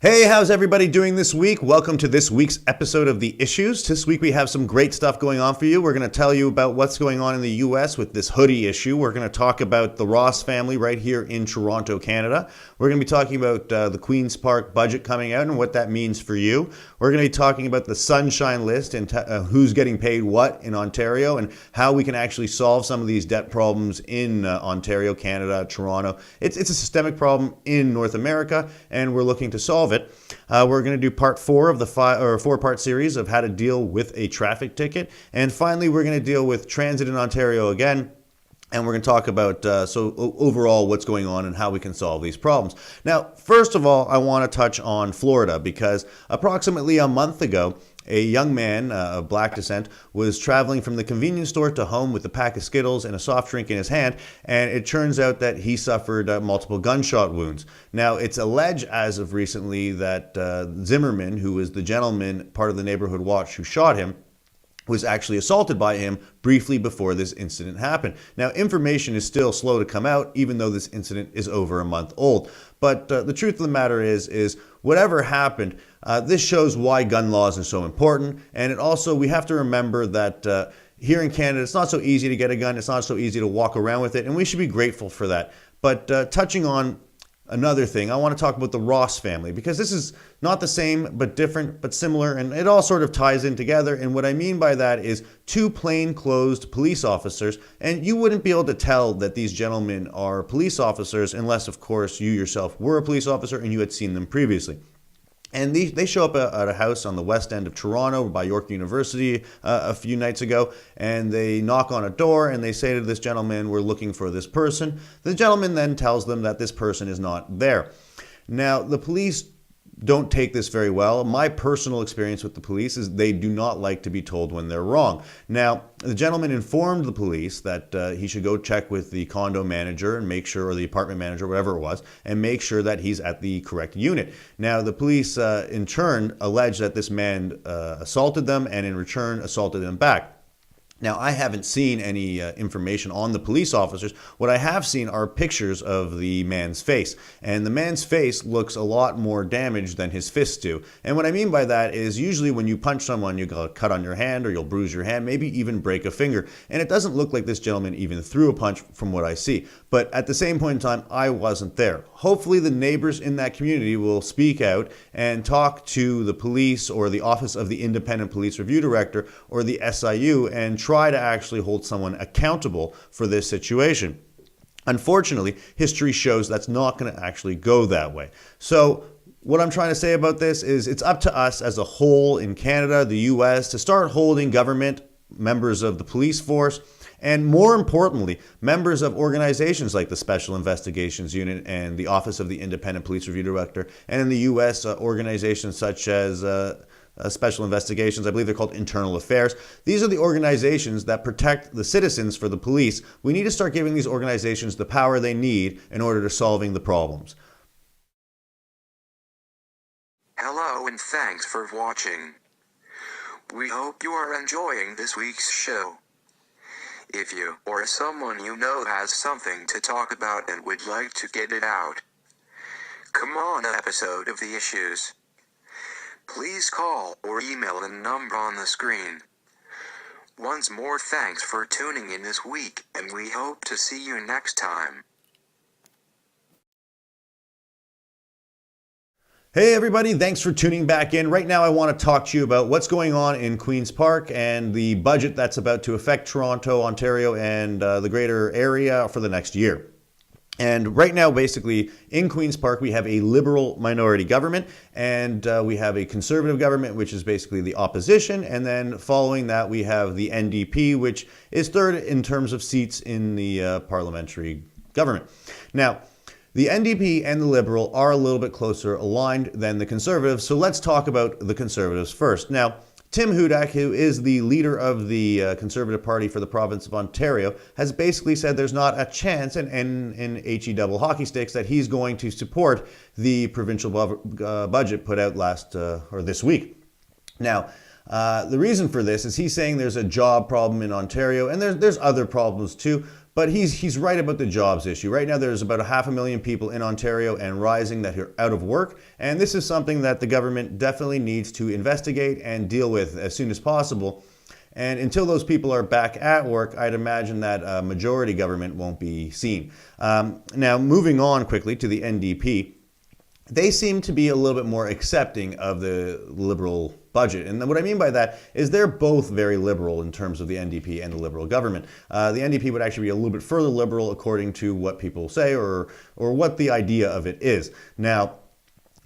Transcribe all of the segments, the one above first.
Hey, how's everybody doing this week? Welcome to this week's episode of The Issues. This week we have some great stuff going on for you. We're going to tell you about what's going on in the US with this Hoodie issue. We're going to talk about the Ross family right here in Toronto, Canada. We're going to be talking about the Queen's Park budget coming out and what that means for you. We're going to be talking about the Sunshine List and who's getting paid what in Ontario and how we can actually solve some of these debt problems in Ontario, Canada, Toronto. It's a systemic problem in North America, and we're looking to solve it. We're going to do part 4 of the four-part series of how to deal with a traffic ticket. And finally, we're going to deal with transit in Ontario again. And we're going to talk about, overall, what's going on and how we can solve these problems. Now, first of all, I want to touch on Florida because approximately a month ago, a young man of black descent was traveling from the convenience store to home with a pack of Skittles and a soft drink in his hand, and it turns out that he suffered multiple gunshot wounds. Now, it's alleged as of recently that Zimmerman, who was the gentleman, part of the neighborhood watch, who shot him, was actually assaulted by him briefly before this incident happened. Now, information is still slow to come out, even though this incident is over a month old. But the truth of the matter is whatever happened, this shows why gun laws are so important. And it also, we have to remember that here in Canada, it's not so easy to get a gun. It's not so easy to walk around with it. And we should be grateful for that. But touching on another thing, I want to talk about the Ross family, because this is not the same, but different, but similar, and it all sort of ties in together. And what I mean by that is 2 plainclothes police officers, and you wouldn't be able to tell that these gentlemen are police officers unless, of course, you yourself were a police officer and you had seen them previously. And they show up at a house on the west end of Toronto by York University a few nights ago, and they knock on a door and they say to this gentleman, "We're looking for this person." The gentleman then tells them that this person is not there. Now, the police don't take this very well. My personal experience with the police is they do not like to be told when they're wrong. Now, the gentleman informed the police that he should go check with the condo manager and make sure, or the apartment manager, whatever it was, and make sure that he's at the correct unit. Now, the police in turn allege that this man assaulted them and in return assaulted them back. Now, I haven't seen any information on the police officers. What I have seen are pictures of the man's face. And the man's face looks a lot more damaged than his fists do. And what I mean by that is usually when you punch someone, you got a cut on your hand or you'll bruise your hand, maybe even break a finger. And it doesn't look like this gentleman even threw a punch from what I see. But at the same point in time, I wasn't there. Hopefully the neighbors in that community will speak out and talk to the police or the Office of the Independent Police Review Director or the SIU and try to actually hold someone accountable for this situation. Unfortunately, history shows that's not going to actually go that way. So what I'm trying to say about this is it's up to us as a whole in Canada, the US, to start holding government, members of the police force, and more importantly, members of organizations like the Special Investigations Unit and the Office of the Independent Police Review Director, and in the US, organizations such as Special Investigations, I believe they're called Internal Affairs. These are the organizations that protect the citizens for the police. We need to start giving these organizations the power they need in order to solving the problems. Hello and thanks for watching. We hope you are enjoying this week's show. If you or someone you know has something to talk about and would like to get it out, come on an episode of The Issues. Please call or email the number on the screen. Once more, thanks for tuning in this week, and we hope to see you next time. Hey everybody, thanks for tuning back in. Right now I want to talk to you about what's going on in Queen's Park and the budget that's about to affect Toronto, Ontario, and the greater area for the next year. And right now, basically, in Queen's Park, we have a liberal minority government, and we have a conservative government, which is basically the opposition. And then following that, we have the NDP, which is third in terms of seats in the parliamentary government. Now, the NDP and the Liberal are a little bit closer aligned than the Conservatives, so let's talk about the Conservatives first. Now, Tim Hudak, who is the leader of the Conservative Party for the province of Ontario, has basically said there's not a chance in HE double hockey sticks that he's going to support the provincial budget put out this week. Now, The reason for this is he's saying there's a job problem in Ontario, and there's other problems too, but he's right about the jobs issue. Right now there's about 500,000 people in Ontario and rising that are out of work, and this is something that the government definitely needs to investigate and deal with as soon as possible. And until those people are back at work, I'd imagine that majority government won't be seen. Now, moving on quickly to the NDP, they seem to be a little bit more accepting of the Liberal budget. And what I mean by that is they're both very liberal in terms of the NDP and the Liberal government. The NDP would actually be a little bit further liberal according to what people say or what the idea of it is. Now,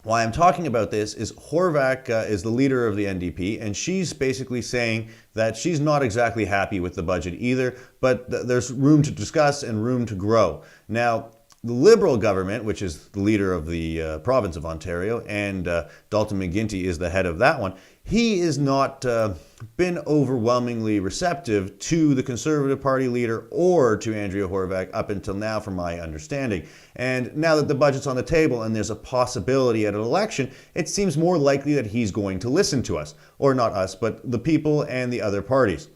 why I'm talking about this is Horvath is the leader of the NDP, and she's basically saying that she's not exactly happy with the budget either, but there's room to discuss and room to grow. Now, the Liberal government, which is the leader of the province of Ontario, and Dalton McGuinty is the head of that one, he has not been overwhelmingly receptive to the Conservative Party leader or to Andrea Horvath up until now, from my understanding. And now that the budget's on the table and there's a possibility at an election, it seems more likely that he's going to listen to us. Or not us, but the people and the other parties.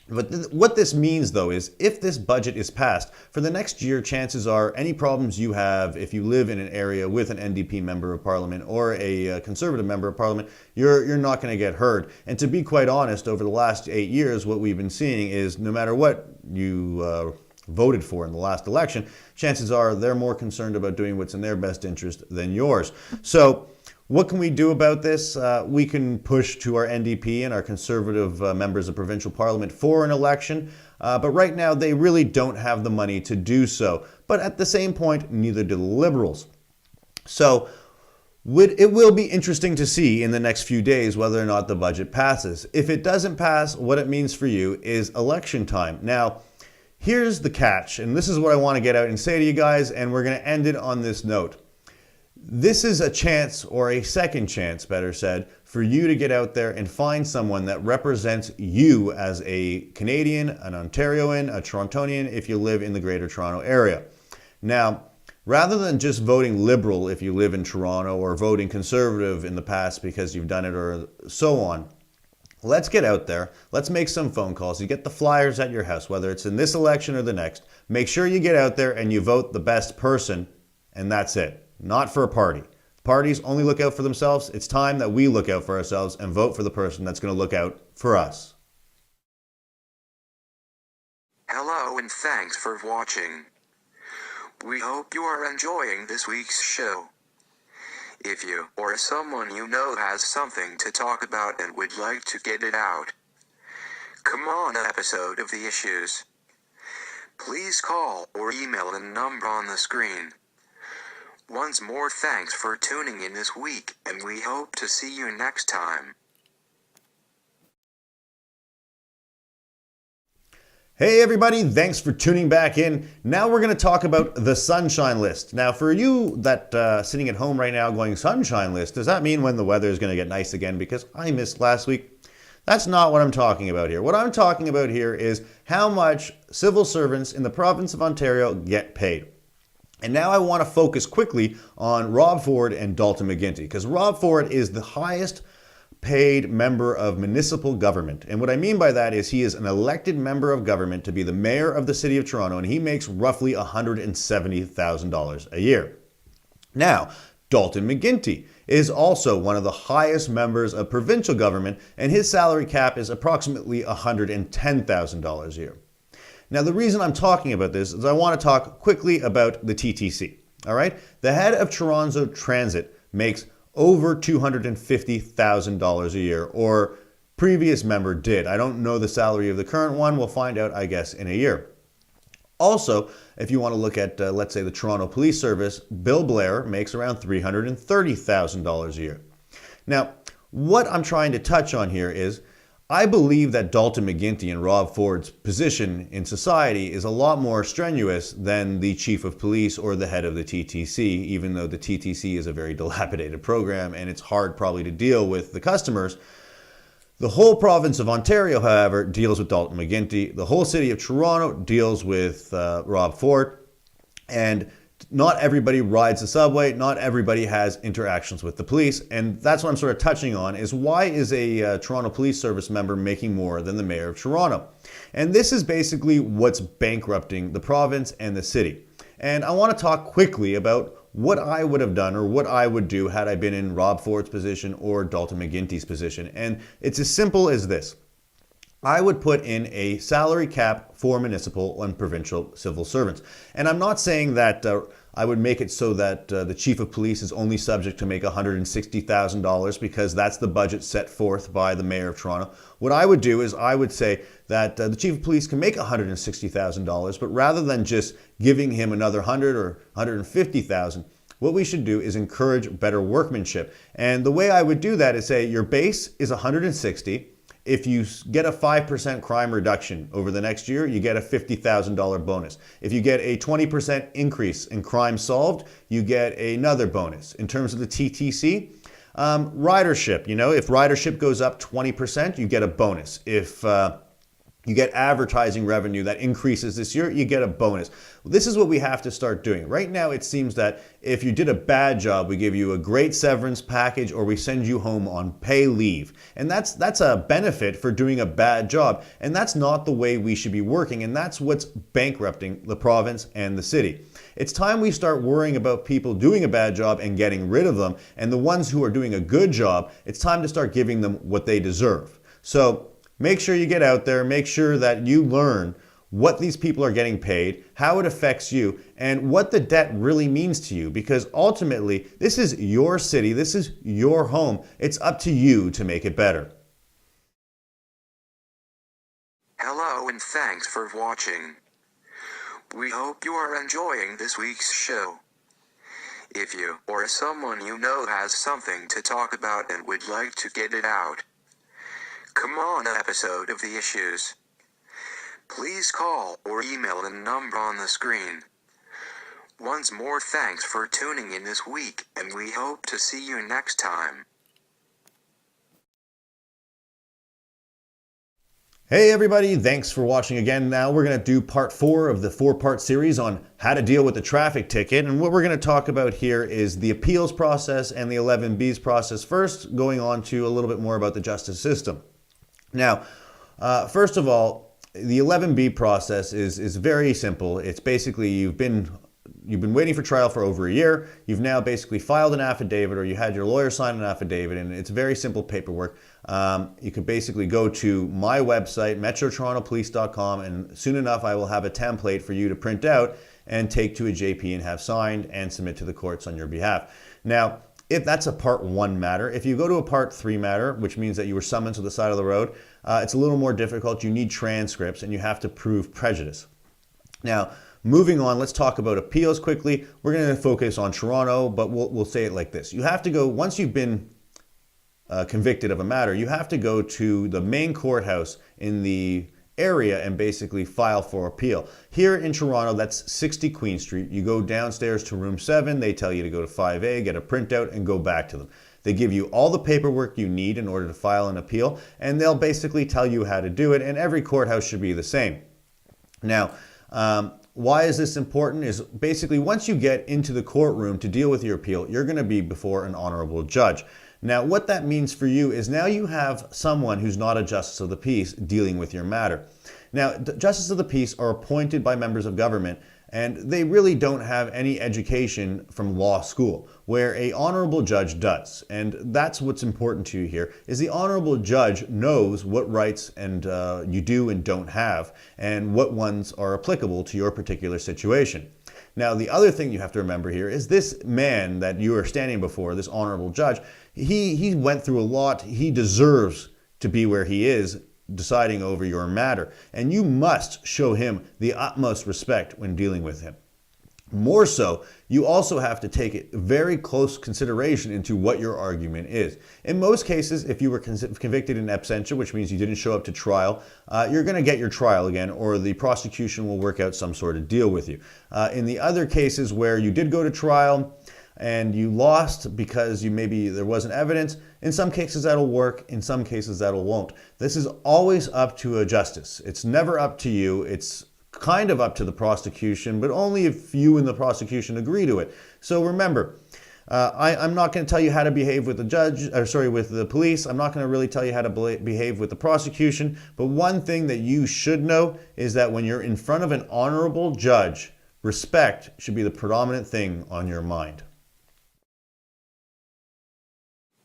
But what this means, though, is if this budget is passed, for the next year, chances are any problems you have if you live in an area with an NDP member of parliament or a Conservative member of parliament, you're not going to get heard. And to be quite honest, over the last 8 years, what we've been seeing is no matter what you voted for in the last election, chances are they're more concerned about doing what's in their best interest than yours. So what can we do about this? We can push to our NDP and our Conservative members of provincial parliament for an election, but right now they really don't have the money to do so. But at the same point, neither do the Liberals. So it will be interesting to see in the next few days whether or not the budget passes. If it doesn't pass, what it means for you is election time. Now, here's the catch, and this is what I want to get out and say to you guys, and we're going to end it on this note. This is a chance, or a second chance, better said, for you to get out there and find someone that represents you as a Canadian, an Ontarian, a Torontonian, if you live in the Greater Toronto Area. Now, rather than just voting Liberal if you live in Toronto, or voting Conservative in the past because you've done it, or so on, let's get out there. Let's make some phone calls. You get the flyers at your house, whether it's in this election or the next. Make sure you get out there and you vote the best person, and that's it. Not for a party. Parties only look out for themselves. It's time that we look out for ourselves and vote for the person that's going to look out for us. Hello and thanks for watching. We hope you are enjoying this week's show. If you or someone you know has something to talk about and would like to get it out, come on an episode of The Issues. Please call or email the number on the screen. Once more, thanks for tuning in this week, and we hope to see you next time. Hey everybody, thanks for tuning back in. Now we're going to talk about the Sunshine List. Now for you that sitting at home right now going, Sunshine List, does that mean when the weather is going to get nice again? Because I missed last week. That's not what I'm talking about here. What I'm talking about here is how much civil servants in the province of Ontario get paid. And now I want to focus quickly on Rob Ford and Dalton McGuinty, because Rob Ford is the highest paid member of municipal government. And what I mean by that is he is an elected member of government to be the mayor of the city of Toronto, and he makes roughly $170,000 a year. Now, Dalton McGuinty is also one of the highest members of provincial government, and his salary cap is approximately $110,000 a year. Now, the reason I'm talking about this is I want to talk quickly about the TTC, all right? The head of Toronto Transit makes over $250,000 a year, or previous member did. I don't know the salary of the current one. We'll find out, I guess, in a year. Also, if you want to look at, let's say, the Toronto Police Service, Bill Blair makes around $330,000 a year. Now, what I'm trying to touch on here is I believe that Dalton McGuinty and Rob Ford's position in society is a lot more strenuous than the chief of police or the head of the TTC, even though the TTC is a very dilapidated program and it's hard probably to deal with the customers. The whole province of Ontario, however, deals with Dalton McGuinty. The whole city of Toronto deals with Rob Ford. And not everybody rides the subway, not everybody has interactions with the police, and that's what I'm sort of touching on is why is a Toronto Police Service member making more than the Mayor of Toronto? And this is basically what's bankrupting the province and the city. And I want to talk quickly about what I would have done or what I would do had I been in Rob Ford's position or Dalton McGuinty's position. And it's as simple as this. I would put in a salary cap for municipal and provincial civil servants. And I'm not saying that I would make it so that the chief of police is only subject to make $160,000 because that's the budget set forth by the Mayor of Toronto. What I would do is I would say that the chief of police can make $160,000, but rather than just giving him another 100 or 150,000, what we should do is encourage better workmanship. And the way I would do that is say your base is 160. If you get a 5% crime reduction over the next year, you get a $50,000 bonus. If you get a 20% increase in crime solved, you get another bonus. In terms of the TTC, ridership, if ridership goes up 20%, you get a bonus. If you get advertising revenue that increases this year, you get a bonus. This is what we have to start doing. Right now, it seems that if you did a bad job, we give you a great severance package or we send you home on pay leave. And that's a benefit for doing a bad job. And that's not the way we should be working. And that's what's bankrupting the province and the city. It's time we start worrying about people doing a bad job and getting rid of them. And the ones who are doing a good job, it's time to start giving them what they deserve. So make sure you get out there, make sure that you learn what these people are getting paid, how it affects you, and what the debt really means to you. Because ultimately, this is your city, this is your home. It's up to you to make it better. Hello and thanks for watching. We hope you are enjoying this week's show. If you or someone you know has something to talk about and would like to get it out, come on an episode of The Issues. Please call or email the number on the screen. Once more, thanks for tuning in this week, and we hope to see you next time. Hey everybody, thanks for watching again. Now we're going to do part 4 of the 4-part series on how to deal with the traffic ticket. And what we're going to talk about here is the appeals process and the 11B's process first, going on to a little bit more about the justice system. Now, first of all, the 11B process is very simple. It's basically you've been waiting for trial for over a year. You've now basically filed an affidavit or you had your lawyer sign an affidavit, and it's very simple paperwork. You can basically go to my website, metrotorontopolice.com, and soon enough I will have a template for you to print out and take to a JP and have signed and submit to the courts on your behalf. Now, if that's a part 1 matter, if you go to a part 3 matter, which means that you were summoned to the side of the road, it's a little more difficult. You need transcripts and you have to prove prejudice. Now, moving on, let's talk about appeals quickly. We're going to focus on Toronto, but we'll say it like this. You have to go, once you've been convicted of a matter, you have to go to the main courthouse in the area and basically file for appeal. Here in Toronto, that's 60 Queen Street. You go downstairs to room 7. They tell you to go to 5A, get a printout, and go back to them. They give you all the paperwork you need in order to file an appeal, and they'll basically tell you how to do it, and every courthouse should be the same. Now, why is this important? Is basically once you get into the courtroom to deal with your appeal, you're going to be before an honorable judge. Now, what that means for you is now you have someone who's not a justice of the peace dealing with your matter. Now, justices of the peace are appointed by members of government, and they really don't have any education from law school, where a honorable judge does. And that's what's important to you here, is the honorable judge knows what rights and you do and don't have, and what ones are applicable to your particular situation. Now, the other thing you have to remember here is this man that you are standing before, this honorable judge, he went through a lot. He deserves to be where he is, deciding over your matter. And you must show him the utmost respect when dealing with him. More so, you also have to take very close consideration into what your argument is. In most cases, if you were convicted in absentia, which means you didn't show up to trial, you're going to get your trial again, or the prosecution will work out some sort of deal with you. In the other cases where you did go to trial and you lost because there wasn't evidence, in some cases that'll work, in some cases that'll won't. This is always up to a justice. It's never up to you. It's kind of up to the prosecution, but only if you and the prosecution agree to it. So remember, I'm not going to tell you how to behave with with the police. I'm not going to really tell you how to behave with the prosecution. But one thing that you should know is that when you're in front of an honorable judge, respect should be the predominant thing on your mind.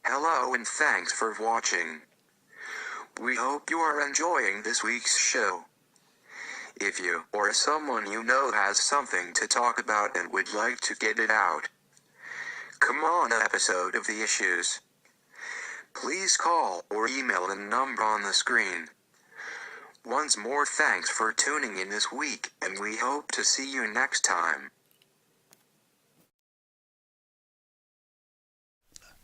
Hello and thanks for watching. We hope you are enjoying this week's show. If you or someone you know has something to talk about and would like to get it out, come on an episode of The Issues. Please call or email the number on the screen. Once more, thanks for tuning in this week, and we hope to see you next time.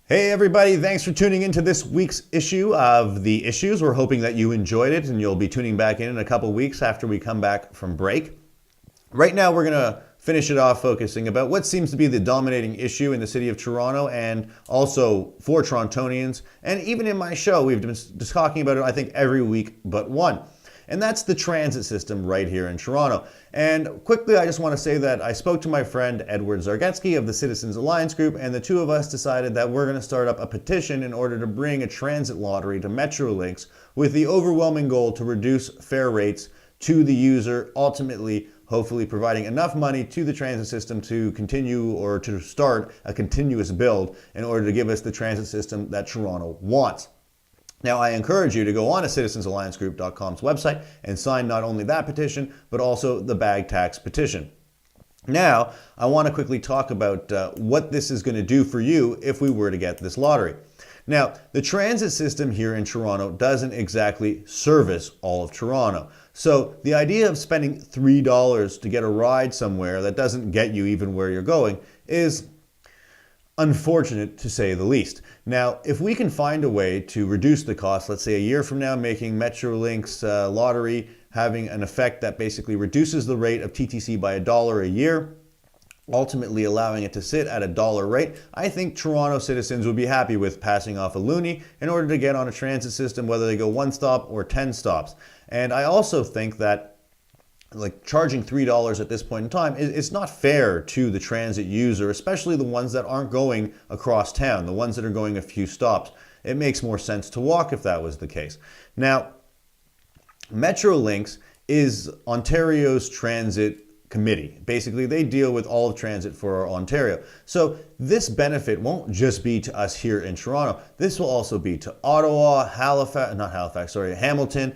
Hey everybody, thanks for tuning into this week's issue of The Issues. We're hoping that you enjoyed it and you'll be tuning back in a couple weeks after we come back from break. Right now we're going to finish it off focusing about what seems to be the dominating issue in the city of Toronto and also for Torontonians. And even in my show, we've been just talking about it, I think, every week but one. And that's the transit system right here in Toronto. And quickly, I just want to say that I spoke to my friend Edward Zargetsky of the Citizens Alliance Group, and the two of us decided that we're going to start up a petition in order to bring a transit lottery to Metrolinx with the overwhelming goal to reduce fare rates to the user, ultimately, hopefully providing enough money to the transit system to continue or to start a continuous build in order to give us the transit system that Toronto wants. Now, I encourage you to go on to citizensalliancegroup.com's website and sign not only that petition, but also the bag tax petition. Now, I want to quickly talk about what this is going to do for you if we were to get this lottery. Now, the transit system here in Toronto doesn't exactly service all of Toronto. So the idea of spending $3 to get a ride somewhere that doesn't get you even where you're going is unfortunate, to say the least. Now, if we can find a way to reduce the cost, let's say a year from now, making Metrolinx lottery having an effect that basically reduces the rate of TTC by $1 a year, ultimately allowing it to sit at $1 rate, I think Toronto citizens would be happy with passing off a loonie in order to get on a transit system, whether they go 1 stop or 10 stops. And I also think that charging $3 at this point in time, it's not fair to the transit user, especially the ones that aren't going across town, the ones that are going a few stops. It makes more sense to walk if that was the case. Now, Metrolinx is Ontario's transit committee. Basically, they deal with all of transit for Ontario. So this benefit won't just be to us here in Toronto. This will also be to Ottawa, Hamilton,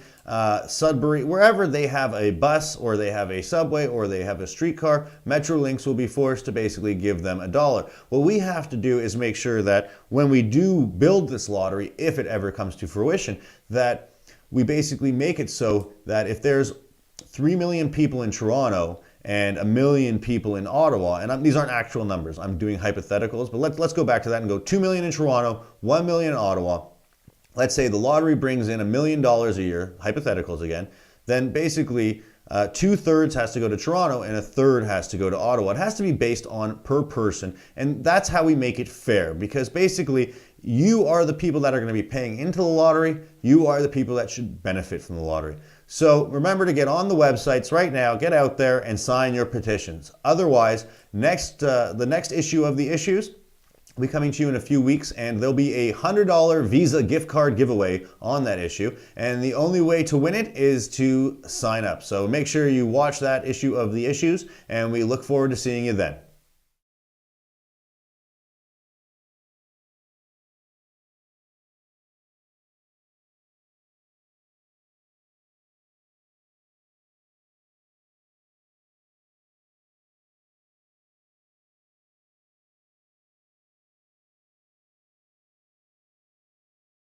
Sudbury, wherever they have a bus or they have a subway or they have a streetcar, Metrolinx will be forced to basically give them $1. What we have to do is make sure that when we do build this lottery, if it ever comes to fruition, that we basically make it so that if there's 3 million people in Toronto and 1 million people in Ottawa, and these aren't actual numbers, I'm doing hypotheticals, but let's go back to that and go 2 million in Toronto, 1 million in Ottawa. Let's say the lottery brings in $1 million a year, hypotheticals again, then basically 2/3 has to go to Toronto and 1/3 has to go to Ottawa. It has to be based on per person, and that's how we make it fair, because basically you are the people that are going to be paying into the lottery, you are the people that should benefit from the lottery. So remember to get on the websites right now, get out there and sign your petitions. Otherwise, the next issue of The Issues will be coming to you in a few weeks, and there'll be a $100 Visa gift card giveaway on that issue. And the only way to win it is to sign up. So make sure you watch that issue of The Issues, and we look forward to seeing you then.